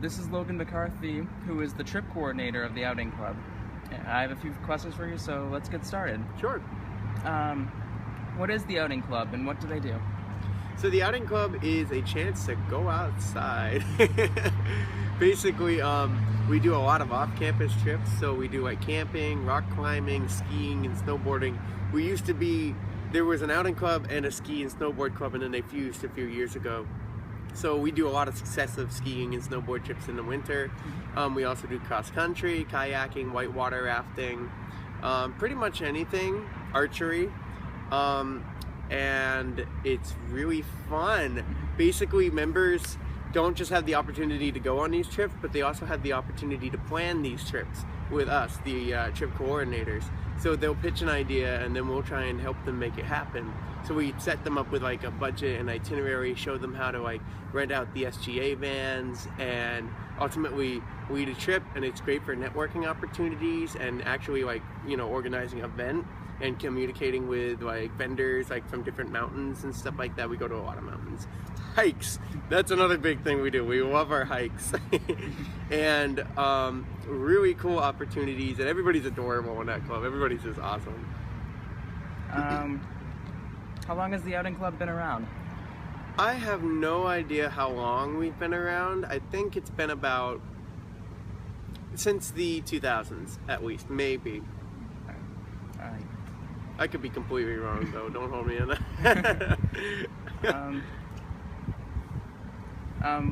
This is Logan McCarthy, who is the trip coordinator of the outing club. I have a few questions for you, so let's get started. Sure. What is the outing club and what do they do? So the outing club is a chance to go outside. Basically, we do a lot of off-campus trips. So we do like camping, rock climbing, skiing, and snowboarding. There was an outing club and a ski and snowboard club, and then they fused a few years ago. So we do a lot of successive skiing and snowboard trips in the winter. We also do cross-country, kayaking, whitewater rafting, pretty much anything, archery. And it's really fun. Basically, members don't just have the opportunity to go on these trips, but they also have the opportunity to plan these trips with us, the trip coordinators. So they'll pitch an idea and then we'll try and help them make it happen. So we set them up with like a budget and itinerary, show them how to like rent out the SGA vans, and ultimately lead a trip. And it's great for networking opportunities and actually like, you know, organizing an event and communicating with like vendors like from different mountains and stuff like that. We go to a lot of mountains. Hikes, that's another big thing we do. We love our hikes. And really cool opportunities, and everybody's adorable in that club. Everybody's just awesome. How long has the outing club been around? I have no idea how long we've been around. I think it's been about since the 2000s at least, maybe. All right. I could be completely wrong though, don't hold me in that.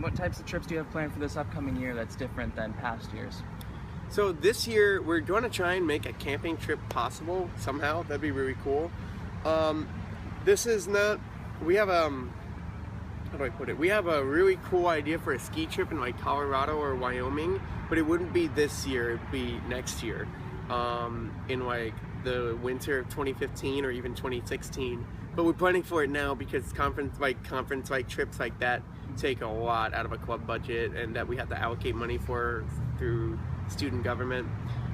What types of trips do you have planned for this upcoming year that's different than past years? So this year we're going to try and make a camping trip possible somehow. That'd be really cool. This is not, we have how do I put it? We have a really cool idea for a ski trip in like Colorado or Wyoming, but it wouldn't be this year, it'd be next year. In like the winter of 2015 or even 2016. But we're planning for it now because conference trips like that take a lot out of a club budget, and that we have to allocate money for through student government.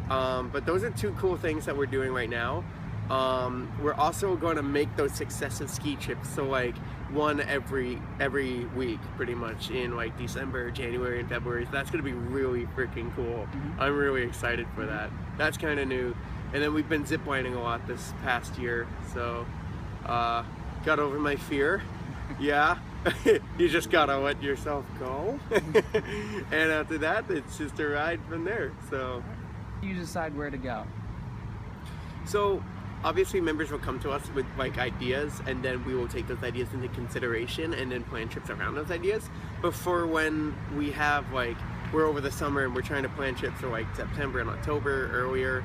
But those are two cool things that we're doing right now. We're also going to make those successive ski trips, so like one every week pretty much in like December, January, and February. So that's going to be really freaking cool. I'm really excited for that. That's kind of new. And then we've been ziplining a lot this past year, so got over my fear. Yeah. You just gotta let yourself go. And after that, it's just a ride from there. So You decide where to go. So obviously members will come to us with like ideas, and then we will take those ideas into consideration and then plan trips around those ideas. But for when we have like, we're over the summer and we're trying to plan trips for like September and October earlier,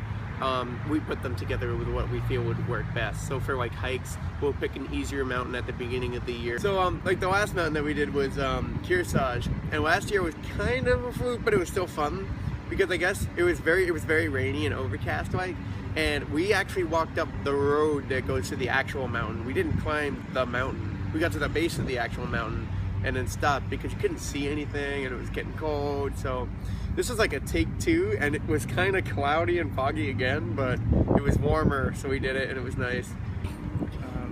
we put them together with what we feel would work best. So for like hikes, we'll pick an easier mountain at the beginning of the year. So like the last mountain that we did was Kearsarge, and last year was kind of a fluke, but it was still fun because I guess it was very rainy and overcast like, and we actually walked up the road that goes to the actual mountain. We didn't climb the mountain. We got to the base of the actual mountain and then stopped because you couldn't see anything and it was getting cold. So this was like a take two, and it was kind of cloudy and foggy again, but it was warmer, so we did it and it was nice.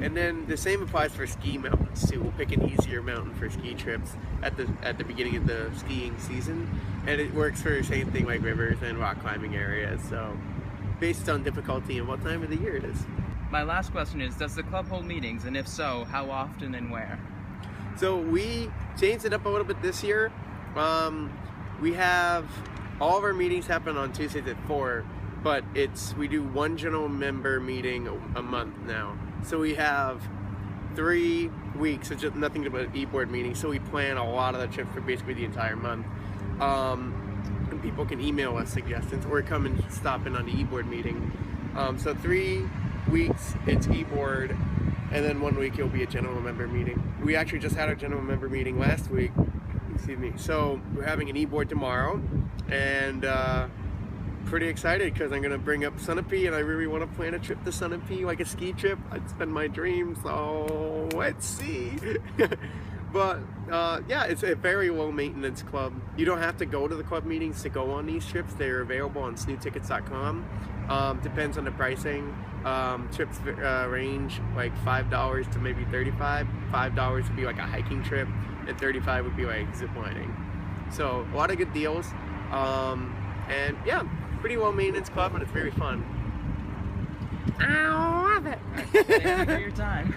And then the same applies for ski mountains too. We'll pick an easier mountain for ski trips at the beginning of the skiing season, and it works for the same thing like rivers and rock climbing areas. So based on difficulty and what time of the year it is. My last question is, does the club hold meetings, and if so, how often and where? So we changed it up a little bit this year. We have all of our meetings happen on Tuesdays at 4, but we do one general member meeting a month now. So we have 3 weeks of just nothing but e-board meetings. So we plan a lot of the trips for basically the entire month. And people can email us suggestions or come and stop in on the e-board meeting. So 3 weeks it's e-board, and then 1 week it'll be a general member meeting. We actually just had our general member meeting last week. Excuse me. So we're having an e-board tomorrow, and pretty excited because I'm going to bring up Sunapee, and I really want to plan a trip to Sunapee, like a ski trip. It's been my dream, so let's see. But yeah, it's a very low maintenance club. You don't have to go to the club meetings to go on these trips. They're available on SNHUtickets.com. Depends on the pricing. Trips range like $5 to maybe $35. $5 would be like a hiking trip, and $35 would be like zip lining. So a lot of good deals, and yeah, pretty well maintenance club, but it's very fun. I love it. Thank you for your time.